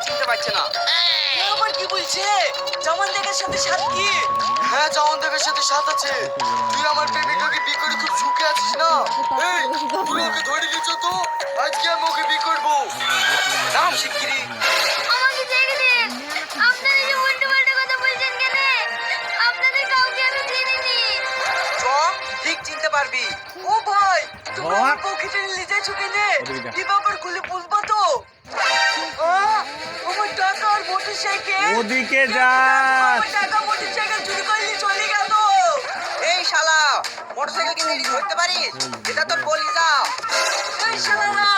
চিনতে পারছে না। আবার কি বলছে? জামান দেখার সাথে সাথ কি? হ্যাঁ, জামান দেবের সাথে সাথ আছে। তুই আমার প্রেমিকাকে বিয়ে করে খুব সুখে আছিস না? এই, তুই ওকে ধরে নিয়েছ তো? আজকে আমি ওকে বিয়ে করবো। নাম শিগগিরি। আমাকে ছেড়ে দিন। আপনারা এই উল্টোপাল্টা কথা বলছেন কেন? আপনাদের কাউকে আমি চিনিনি। চ, ঠিক চিনতে পারবি। ও ভাই, তুমি আমার বউকে টেনে নিয়ে যাচ্ছ কেনে? কি ব্যাপার খুলে বুঝবা তো? আমার টাকা আর মোটরসাইকেল। ওদিকে যা। আমার টাকা মোটরসাইকেল চুরি করলি চলে গেল। এই শালা, মোটরসাইকেল কিনে ধরতে পারিস? এটা তোর বলি যা। এই শালারা,